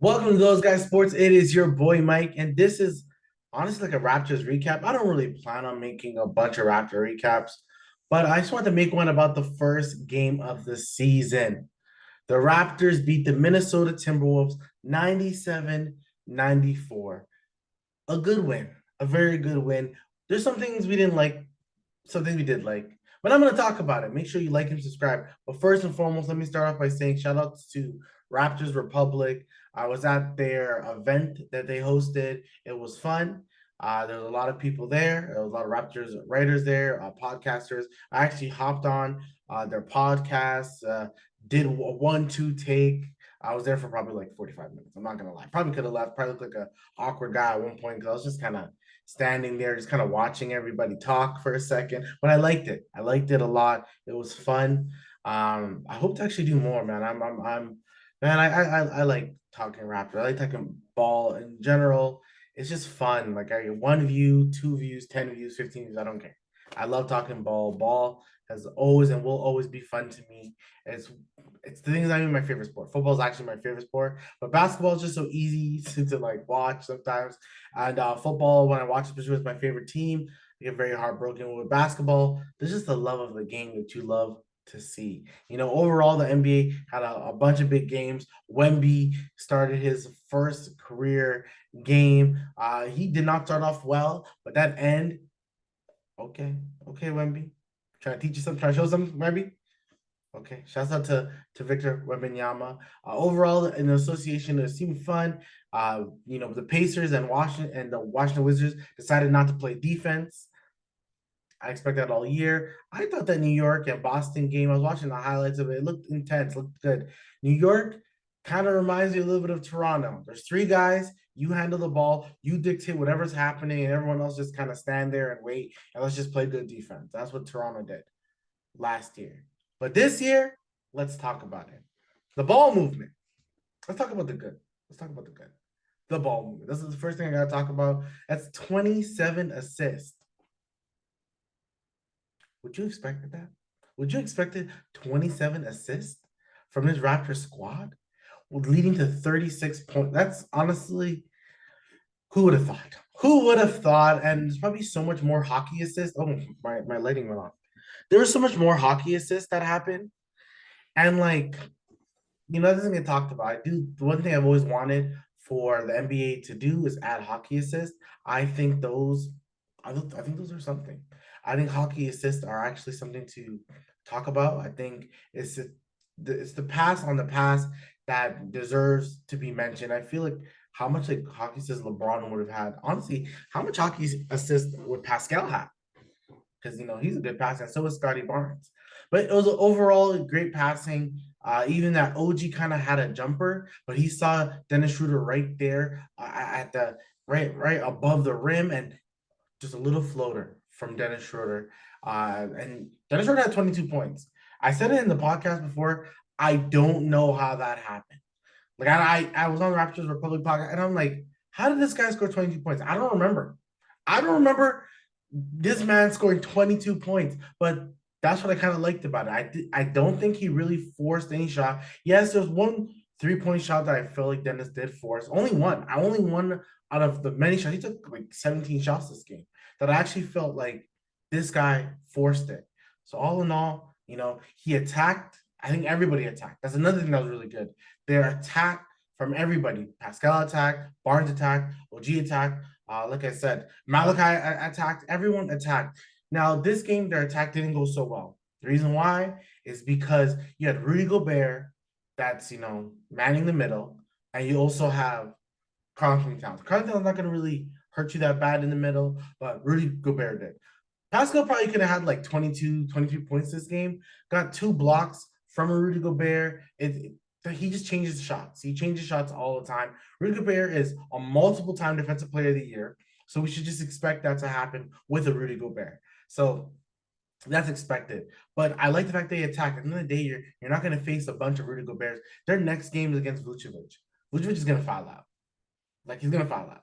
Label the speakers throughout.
Speaker 1: Welcome to Those Guys Sports. It is your boy Mike, and this is honestly like a Raptors recap. I don't really plan on making a bunch of Raptor recaps, but I just wanted to make one about the first game of the season. The Raptors beat the Minnesota Timberwolves 97-94. A good win, a very good win. There's some things we didn't like, some things we did like, but I'm going to talk about it. Make sure you like and subscribe. But first and foremost, let me start off by saying shout outs to Raptors Republic. I was at their event that they hosted. It was fun. There was a lot of people there. There was a lot of Raptors writers there, podcasters. I actually hopped on their podcast, did a 1-2 take. I was there for probably like 45 minutes. I'm not gonna lie. Probably could have left. Probably looked like a awkward guy at one point because I was just kind of standing there, just kind of watching everybody talk for a second. But I liked it. I liked it a lot. It was fun. I hope to actually do more, man. I'm man. I like talking Raptors. I like talking ball in general. It's just fun. Like I get 1 view, 2 views, 10 views, 15 views. I don't care. I love talking ball. Ball has always and will always be fun to me. It's it's the thing is not even my favorite sport. Football is actually my favorite sport, but basketball is just so easy to like watch sometimes. And football, when I watch, especially with my favorite team, I get very heartbroken. With basketball, there's just the love of the game that you love to see. Overall, the NBA had a bunch of big games. Wemby started his first career game. He did not start off well, but that end, okay, okay, Wemby. Trying to teach you something, trying to show something, Wemby. Okay, shouts out to Victor Wembanyama. Overall, in the association, it seemed fun. The Pacers and the Washington Wizards decided not to play defense. I expect that all year. I thought that New York and Boston game, I was watching the highlights of it. It looked intense, looked good. New York kind of reminds me a little bit of Toronto. There's three guys, you handle the ball, you dictate whatever's happening, and everyone else just kind of stand there and wait, and let's just play good defense. That's what Toronto did last year. But this year, let's talk about it. The ball movement. Let's talk about the good. Let's talk about the good. The ball movement. This is the first thing I got to talk about. That's 27 assists. Would you expect that? Would you expect 27 assists from this Raptor squad, leading to 36 points? That's honestly, who would have thought? Who would have thought? And there's probably so much more hockey assists. Oh, my lighting went off. There was so much more hockey assists that happened. And like, that doesn't get talked about. I do the one thing I've always wanted for the NBA to do is add hockey assists. I think those, I think those are something. I think hockey assists are actually something to talk about. I think it's the pass on the pass that deserves to be mentioned. I feel like how much like hockey assists LeBron would have had. Honestly, how much hockey assist would Pascal have? Because he's a good passer, and so is Scotty Barnes. But it was overall great passing. Even that OG kind of had a jumper, but he saw Dennis Schroeder right there at the right above the rim, and just a little floater from Dennis Schroeder. And Dennis Schroeder had 22 points. I said it in the podcast before. I don't know how that happened. Like I was on the Raptors Republic podcast, and I'm like, how did this guy score 22 points? I don't remember. I don't remember this man scoring 22 points, but that's what I kind of liked about it. I don't think he really forced any shot. Yes, there's one 3-point shot that I feel like Dennis did force. Only one. I only one out of the many shots. He took like 17 shots this game that I actually felt like this guy forced it. So all in all, he attacked. I think everybody attacked. That's another thing that was really good. Their attack from everybody. Pascal attacked, Barnes attacked, OG attacked. Like I said, Malachi attacked. Everyone attacked. Now, this game, their attack didn't go so well. The reason why is because you had Rudy Gobert, that's manning the middle, and you also have Carlton Towns. Carlton Towns not going to really hurt you that bad in the middle, but Rudy Gobert did. Pascal probably could have had like 22, 23 points this game. Got 2 blocks from Rudy Gobert. He just changes shots. He changes shots all the time. Rudy Gobert is a multiple time defensive player of the year. So we should just expect that to happen with a Rudy Gobert. So that's expected. But I like the fact they attack. At the end of the day, you're not going to face a bunch of Rudy Goberts. Their next game is against Vucevic. Vucevic is going to foul out. Like, he's going to foul out.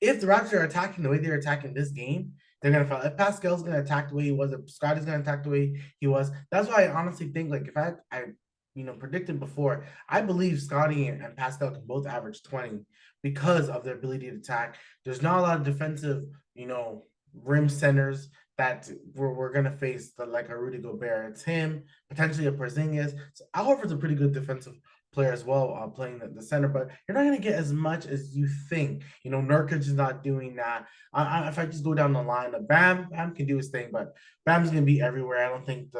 Speaker 1: If the Raptors are attacking the way they're attacking this game, they're going to foul. If Pascal's going to attack the way he was, if Scott is going to attack the way he was, that's why I honestly think, like, if I predicted before, I believe Scotty and Pascal can both average 20 because of their ability to attack. There's not a lot of defensive, rim centers that we're gonna face like a Rudy Gobert. It's him, potentially a Porzingis. So Alfred's a pretty good defensive player as well, playing the center, but you're not gonna get as much as you think. Nurkic is not doing that. If I just go down the line, Bam can do his thing, but Bam's gonna be everywhere. I don't think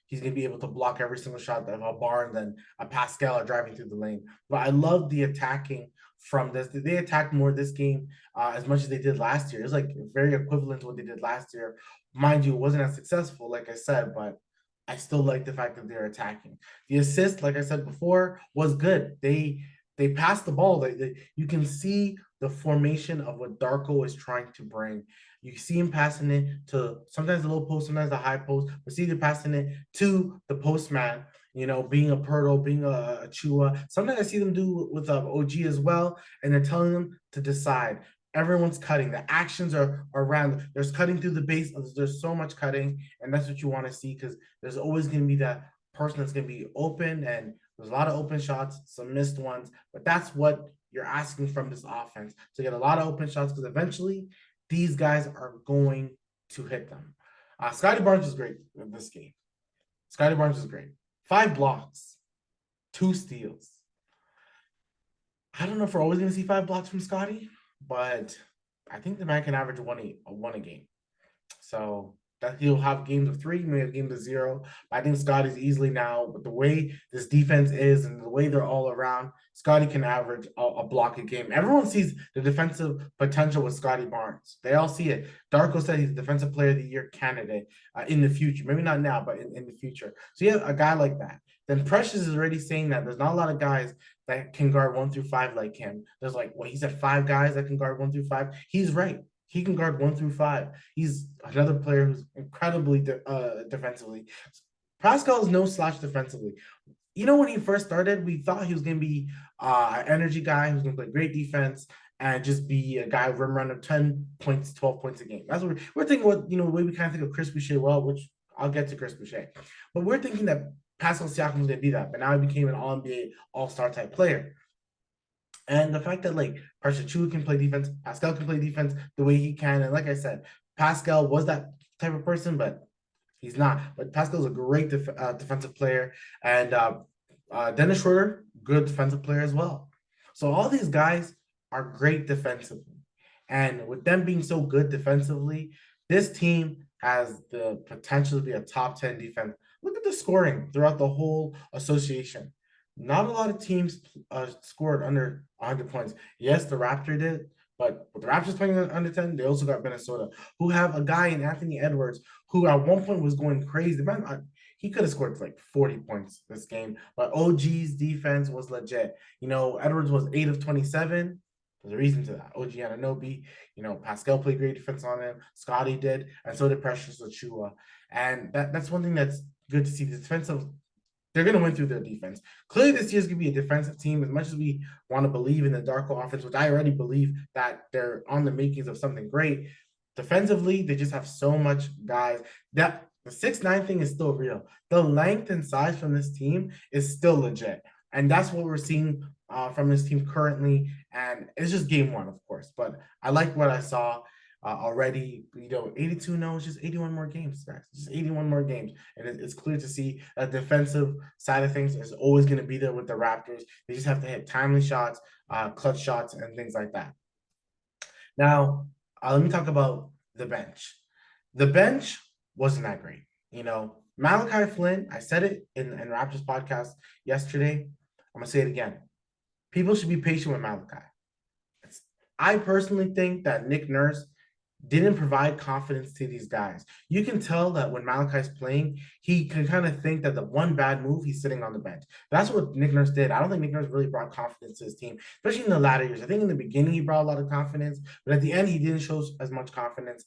Speaker 1: he's gonna be able to block every single shot of a Barnes and a Pascal are driving through the lane. But I love the attacking from this. They attacked more this game as much as they did last year. It's like very equivalent to what they did last year. Mind you, it wasn't as successful, like I said, but I still like the fact that they're attacking. The assist, like I said before, was good. They passed the ball. You can see the formation of what Darko is trying to bring. You see him passing it to sometimes the low post, sometimes the high post, but see him passing it to the postman, being a Pirtle, being a Chua. Sometimes I see them do with OG as well, and they're telling them to decide. Everyone's cutting. The actions are around. There's cutting through the base. There's so much cutting, and that's what you want to see because there's always going to be that person that's going to be open, and there's a lot of open shots, some missed ones, but that's what you're asking from this offense to get a lot of open shots because eventually these guys are going to hit them. Scotty Barnes is great in this game. Scotty Barnes is great. 5 blocks, 2 steals. I don't know if we're always going to see 5 blocks from Scotty, but I think the man can average one a game. So that he'll have games of 3, may have games of 0. But I think Scotty's easily now, with the way this defense is and the way they're all around, Scotty can average a block a game. Everyone sees the defensive potential with Scotty Barnes. They all see it. Darko said he's a defensive player of the year candidate in the future. Maybe not now, but in the future. So you have a guy like that. Then Precious is already saying that there's not a lot of guys that can guard 1 through 5 like him. There's he said 5 guys that can guard 1 through 5. He's right. He can guard 1 through 5. He's another player who's incredibly defensively. Pascal is no slouch defensively. When he first started, we thought he was going to be an energy guy who's going to play great defense and just be a guy rim runner 10 points, 12 points a game. That's what we're thinking. The way we kind of think of Chris Boucher, which I'll get to Chris Boucher, but we're thinking that Pascal Siakam was going to be that, but now he became an All-NBA, All-Star type player. And the fact that Precious Achiuwa can play defense, Pascal can play defense the way he can. And like I said, Pascal was that type of person, but he's not. But Pascal's a great defensive player. And Dennis Schroeder, good defensive player as well. So all these guys are great defensively. And with them being so good defensively, this team has the potential to be a top 10 defense. Look at the scoring throughout the whole association. Not a lot of teams scored under 100 points. Yes, the Raptors did, but with the Raptors playing under 10, they also got Minnesota, who have a guy in Anthony Edwards, who at one point was going crazy. He could have scored 40 points this game, but OG's defense was legit. Edwards was 8 of 27. There's a reason to that. OG Anunoby, Pascal played great defense on him. Scotty did, and so did Precious Achiuwa. And that's one thing that's good to see. The defensive, they're going to win through their defense. Clearly, this year's going to be a defensive team. As much as we want to believe in the Darko offense, which I already believe that they're on the makings of something great, defensively, they just have so much guys. That the 6'9" thing is still real. The length and size from this team is still legit. And that's what we're seeing from this team currently. And it's just game 1, of course. But I like what I saw already. 82, no, it's just 81 more games, guys. Just 81 more games. And it's clear to see that defensive side of things is always going to be there with the Raptors. They just have to hit timely shots, clutch shots, and things like that. Now, let me talk about the bench. The bench wasn't that great. Malachi Flynn, I said it in Raptors podcast yesterday. I'm going to say it again. People should be patient with Malachi. I personally think that Nick Nurse didn't provide confidence to these guys. You can tell that when Malachi's playing, he can kind of think that the one bad move, he's sitting on the bench. That's what Nick Nurse did. I don't think Nick Nurse really brought confidence to his team, especially in the latter years. I think in the beginning, he brought a lot of confidence, but at the end, he didn't show as much confidence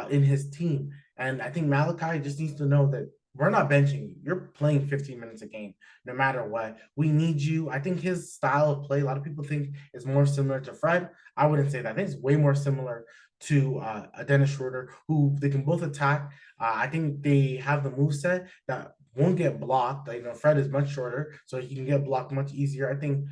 Speaker 1: in his team. And I think Malachi just needs to know that we're not benching you. You're playing 15 minutes a game, no matter what. We need you. I think his style of play, a lot of people think is more similar to Fred. I wouldn't say that. I think it's way more similar to a Dennis Schroeder, who they can both attack. I think they have the moveset that won't get blocked. Like, Fred is much shorter, so he can get blocked much easier. I think,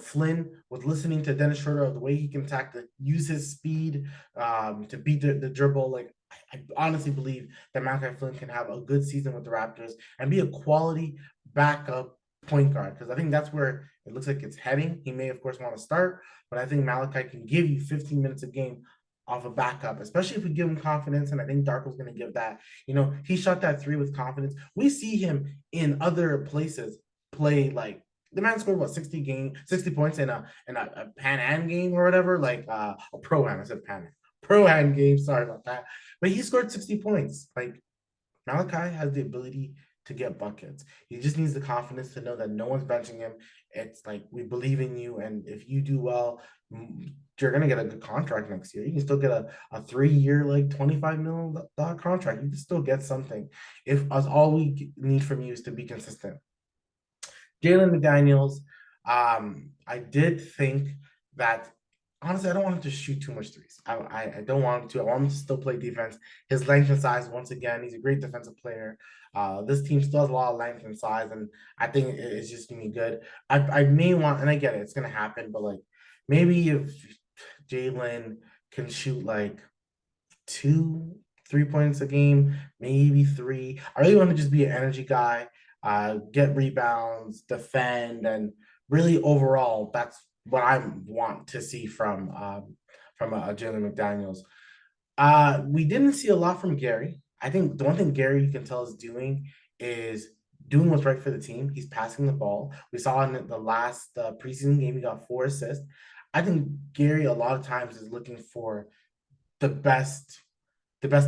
Speaker 1: Flynn was listening to Dennis Schroeder of the way he can attack, to use his speed to beat the dribble. Like, I honestly believe that Malachi Flynn can have a good season with the Raptors and be a quality backup point guard, because I think that's where it looks like it's heading. He may, of course, want to start, but I think Malachi can give you 15 minutes a game off a backup, especially if we give him confidence. And I think Darko's going to give that. He shot that three with confidence. We see him in other places play like the man scored what 60 points in a Pan Am game or whatever, like a pro am. I said Pan Am. Pro Am game. Sorry about that. But he scored 60 points. Like, Malachi has the ability to get buckets. He just needs the confidence to know that no one's benching him. It's like, we believe in you, and if you do well, you're gonna get a good contract next year. You can still get a 3-year, like $25 million contract. You can still get something if us all we need from you is to be consistent. Jalen McDaniels, I did think that, honestly, I don't want him to shoot too much threes. I don't want him to. I want him to still play defense. His length and size, once again, he's a great defensive player. This team still has a lot of length and size, and I think it's just gonna be good. I may want, and I get it, it's gonna happen, but like, maybe if Jalen can shoot like 2 3 points a game, maybe 3. I really want to just be an energy guy, get rebounds, defend, and really overall, that's what I want to see from a Jalen McDaniels. We didn't see a lot from Gary. I think the one thing Gary, you can tell, is doing what's right for the team. He's passing the ball. We saw in the last preseason game, he got 4 assists. I think Gary a lot of times is looking for the best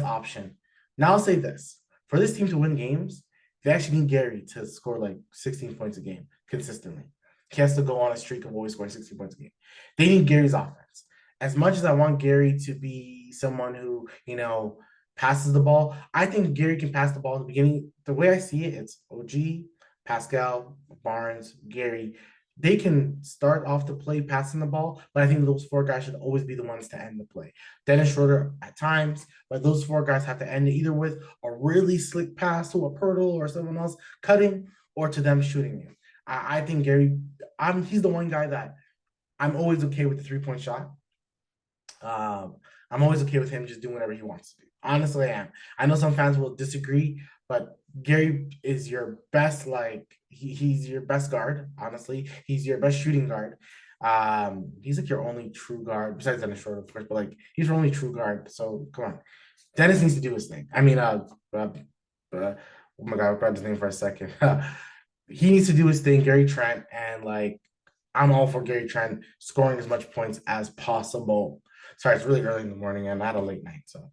Speaker 1: option. Now I'll say this: for this team to win games, they actually need Gary to score like 16 points a game consistently. He has to go on a streak of always scoring 16 points a game. They need Gary's offense. As much as I want Gary to be someone who, passes the ball, I think Gary can pass the ball in the beginning. The way I see it, it's OG, Pascal, Barnes, Gary. They can start off the play passing the ball, but I think those 4 guys should always be the ones to end the play. Dennis Schroeder at times, but those 4 guys have to end it either with a really slick pass to a Pirtle or someone else cutting, or to them shooting it. I think Gary, he's the one guy that I'm always okay with the 3-point shot. I'm always okay with him just doing whatever he wants to do. Honestly, I am. I know some fans will disagree, but Gary is your best, he's your best guard. Honestly, he's your best shooting guard. He's like your only true guard, besides Dennis Schroeder, of course, but like, he's your only true guard. So come on, Dennis needs to do his thing. I mean, oh my God, I grabbed his name for a second. He needs to do his thing, Gary Trent, and like, I'm all for Gary Trent scoring as much points as possible. Sorry, it's really early in the morning and I had a late night, so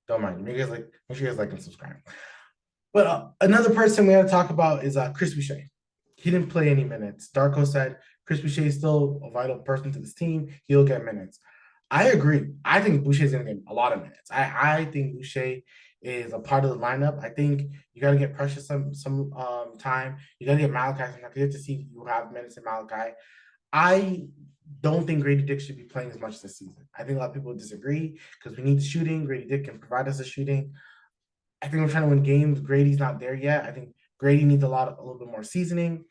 Speaker 1: don't mind. Make sure you guys like and subscribe. But another person we had to talk about is Chris Boucher. He didn't play any minutes. Darko said Chris Boucher is still a vital person to this team. He'll get minutes. I agree. I think Boucher is going to get a lot of minutes. I think Boucher is a part of the lineup. I think you got to get Precious some time. You got to get Malachi some time. You have to see if you have minutes in Malachi. I don't think Grady Dick should be playing as much this season. I think a lot of people disagree because we need the shooting. Grady Dick can provide us the shooting. I think we're trying to win games. Grady's not there yet. I think Grady needs a little bit more seasoning.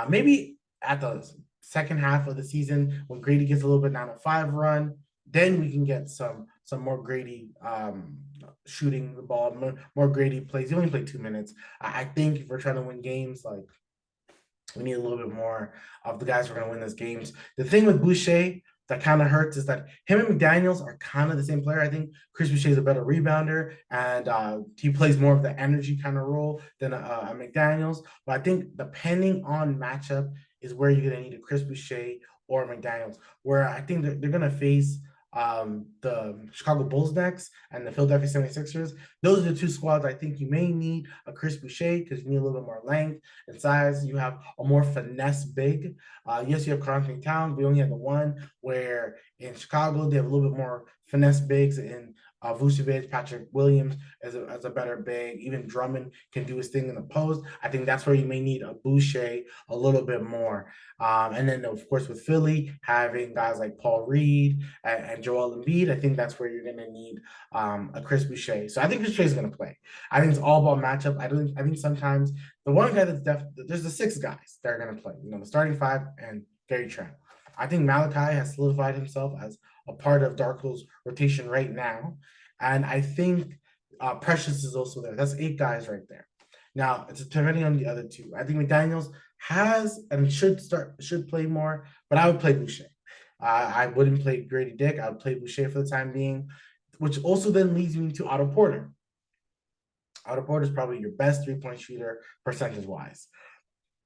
Speaker 1: Maybe at the second half of the season, when Grady gets a little bit 905 run, then we can get some more Grady shooting the ball, more Grady plays. He only played 2 minutes. I think if we're trying to win games, like, we need a little bit more of the guys who are going to win these games. The thing with Boucher that kind of hurts is that him and McDaniels are kind of the same player. I think Chris Boucher is a better rebounder, and he plays more of the energy kind of role than a McDaniels. But I think depending on matchup is where you're going to need a Chris Boucher or McDaniels, where I think they're going to face the Chicago Bulls next and the Philadelphia 76ers. Those are the 2 squads I think you may need a Chris Boucher because you need a little bit more length and size. You have a more finesse big. Yes, you have Karl-Anthony Towns. We only have the one, where in Chicago they have a little bit more finesse bigs in Vucevic, Patrick Williams as a better big. Even Drummond can do his thing in the post. I think that's where you may need a Boucher a little bit more. And then, of course, with Philly, having guys like Paul Reed and Joel Embiid, I think that's where you're going to need a Chris Boucher. So I think Chris Boucher is going to play. I think it's all about matchup. I think sometimes the one guy there's the six guys that are going to play, the starting five and Gary Trent. I think Malachi has solidified himself as a part of Darko's rotation right now. And I think Precious is also there. That's 8 guys right there. Now, it's depending on the other two. I think McDaniels has and should play more, but I would play Boucher. I wouldn't play Grady Dick. I would play Boucher for the time being, which also then leads me to Otto Porter. Otto Porter is probably your best 3-point shooter percentage-wise.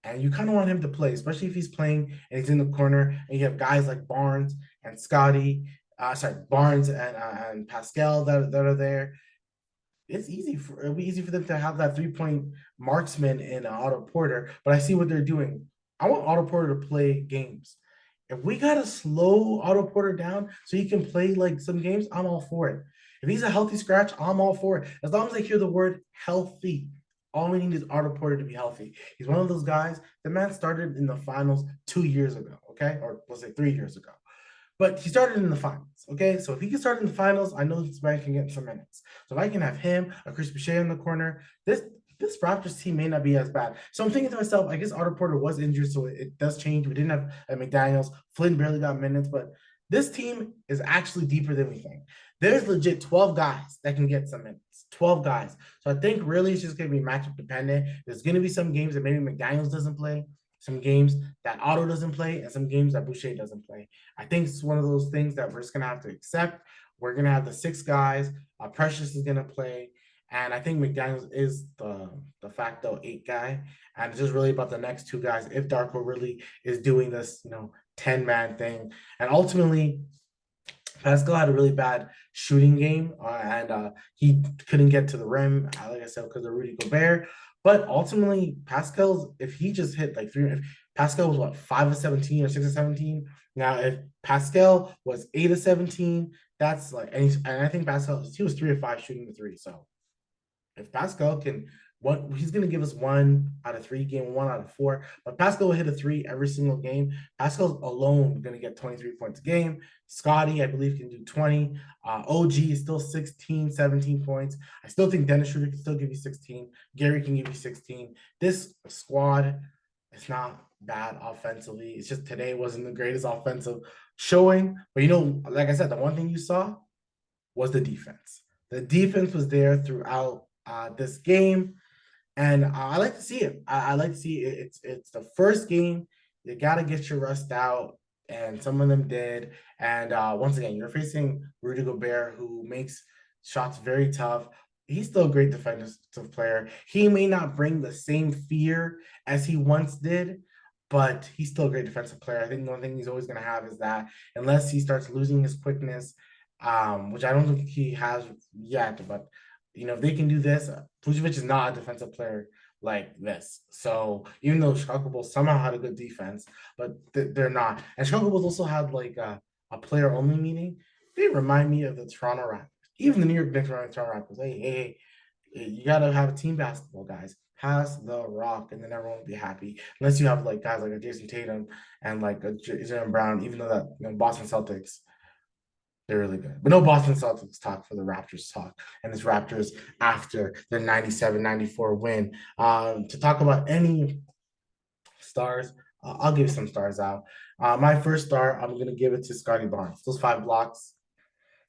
Speaker 1: And you kind of want him to play, especially if he's playing and he's in the corner and you have guys like Barnes and Scotty, Barnes and Pascal that are there. It'll be easy for them to have that 3-point marksman in Otto Porter, but I see what they're doing. I want Otto Porter to play games. If we gotta slow Otto Porter down so he can play like some games, I'm all for it. If he's a healthy scratch, I'm all for it. As long as I hear the word healthy. All we need is Otto Porter to be healthy. He's one of those guys. The man started in the finals 2 years ago, okay? Or let's say 3 years ago. But he started in the finals, okay? So if he can start in the finals, I know this man can get some minutes. So if I can have him, a Chris Boucher in the corner, this Raptors team may not be as bad. So I'm thinking to myself, I guess Otto Porter was injured, so it does change. We didn't have McDaniels. Flynn barely got minutes, but this team is actually deeper than we think. There's legit 12 guys that can get some minutes. 12 guys. So I think really it's just going to be matchup dependent. There's going to be some games that maybe McDaniels doesn't play, some games that Otto doesn't play, and some games that Boucher doesn't play. I think it's one of those things that we're just going to have to accept. We're going to have the 6 guys. Precious is going to play. And I think McDaniels is the de facto 8 guy. And it's just really about the next 2 guys. If Darko really is doing this, 10-man thing. And ultimately, Pascal had a really bad shooting game, and he couldn't get to the rim, like I said, because of Rudy Gobert. But ultimately, if he just hit like 3, if Pascal was what, 5 of 17 or 6 of 17. Now, if Pascal was 8 of 17, that's like, and I think Pascal, he was 3 of 5 shooting the 3. So if Pascal can, he's going to give us 1 out of 3 game, 1 out of 4. But Pascal will hit a 3 every single game. Pascal's alone going to get 23 points a game. Scotty, I believe, can do 20. OG is still 16, 17 points. I still think Dennis Schroeder can still give you 16. Gary can give you 16. This squad is not bad offensively. It's just today wasn't the greatest offensive showing. But, like I said, the one thing you saw was the defense. The defense was there throughout this game. And I like to see it. I like to see it. It's the first game. You got to get your rust out. And some of them did. And once again, you're facing Rudy Gobert, who makes shots very tough. He's still a great defensive player. He may not bring the same fear as he once did, but he's still a great defensive player. I think the one thing he's always going to have is that unless he starts losing his quickness, which I don't think he has yet, but if they can do this, Vucevic is not a defensive player like this. So even though Chicago Bulls somehow had a good defense, but they're not. And Chicago Bulls also had like a player-only meeting. They remind me of the Toronto Raptors. Even the New York Knicks remind Toronto Raptors. Hey, you got to have a team basketball, guys. Pass the rock, and then everyone will be happy. Unless you have like guys like a Jason Tatum and like a Jaylen Brown, even though that Boston Celtics, they're really good. But no Boston Celtics talk for the Raptors talk. And it's Raptors after their 97-94 win. To talk about any stars, I'll give some stars out. My first star, I'm going to give it to Scotty Barnes. Those 5 blocks,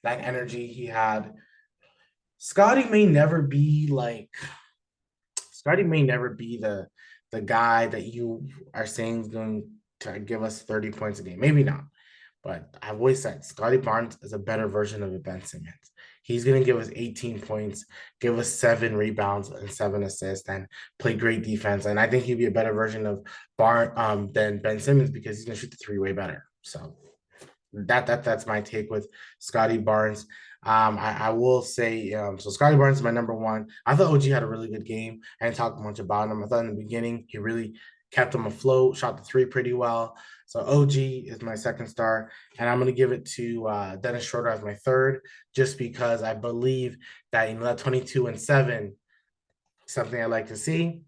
Speaker 1: that energy he had. Scotty may never be the guy that you are saying is going to give us 30 points a game. Maybe not. But I've always said Scotty Barnes is a better version of a Ben Simmons. He's going to give us 18 points, give us 7 rebounds and 7 assists, and play great defense. And I think he'd be a better version of than Ben Simmons because he's going to shoot the 3 way better. So that's my take with Scotty Barnes. I will say, so Scotty Barnes is my number 1. I thought OG had a really good game. I didn't talk much about him. I thought in the beginning he really kept him afloat, shot the 3 pretty well. So OG is my second star, and I'm going to give it to Dennis Schroeder as my third, just because I believe that that 22-7, something I like to see.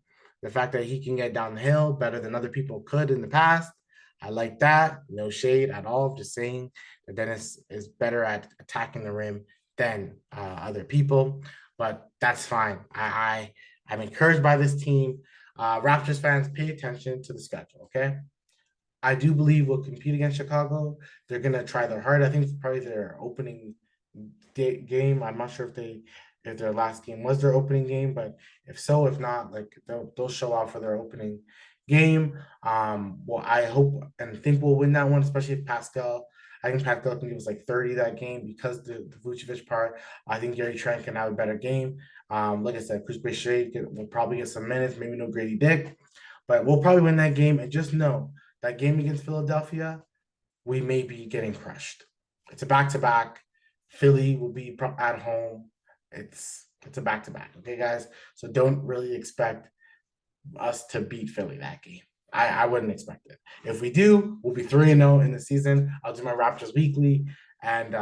Speaker 1: The fact that he can get down the hill better than other people could in the past, I like that. No shade at all. Just saying that Dennis is better at attacking the rim than other people, but that's fine. I'm encouraged by this team. Raptors fans, pay attention to the schedule, okay? I do believe we'll compete against Chicago. They're gonna try their hard. I think it's probably their opening game. I'm not sure if their last game was their opening game, but if so, if not, like they'll show out for their opening game. Well, I hope and think we'll win that one, especially if Pascal. I think Pascal can give us like 30 that game because the Vucevic part. I think Gary Trent can have a better game. Like I said, Chris Boucher will probably get some minutes, maybe no Grady Dick, but we'll probably win that game. And just know that game against Philadelphia, we may be getting crushed. It's a back-to-back. Philly will be at home. It's a back-to-back. Okay, guys. So don't really expect us to beat Philly that game. I wouldn't expect it. If we do, we'll be 3-0 in the season. I'll do my Raptors weekly, and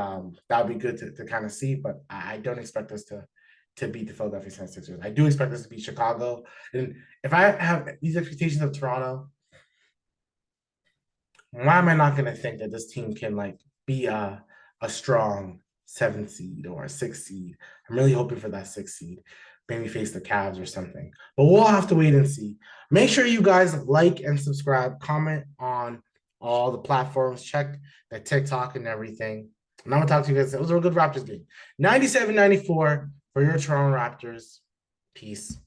Speaker 1: that'll be good to kind of see. But I don't expect us to beat the Philadelphia 76ers. I do expect us to beat Chicago. And if I have these expectations of Toronto, why am I not going to think that this team can like be a strong 7th seed or a 6th seed? I'm really hoping for that 6th seed. Maybe face the Cavs or something. But we'll have to wait and see. Make sure you guys like and subscribe, comment on all the platforms, check the TikTok and everything. And I'm gonna talk to you guys. It was a real good Raptors game. 97-94 for your Toronto Raptors. Peace.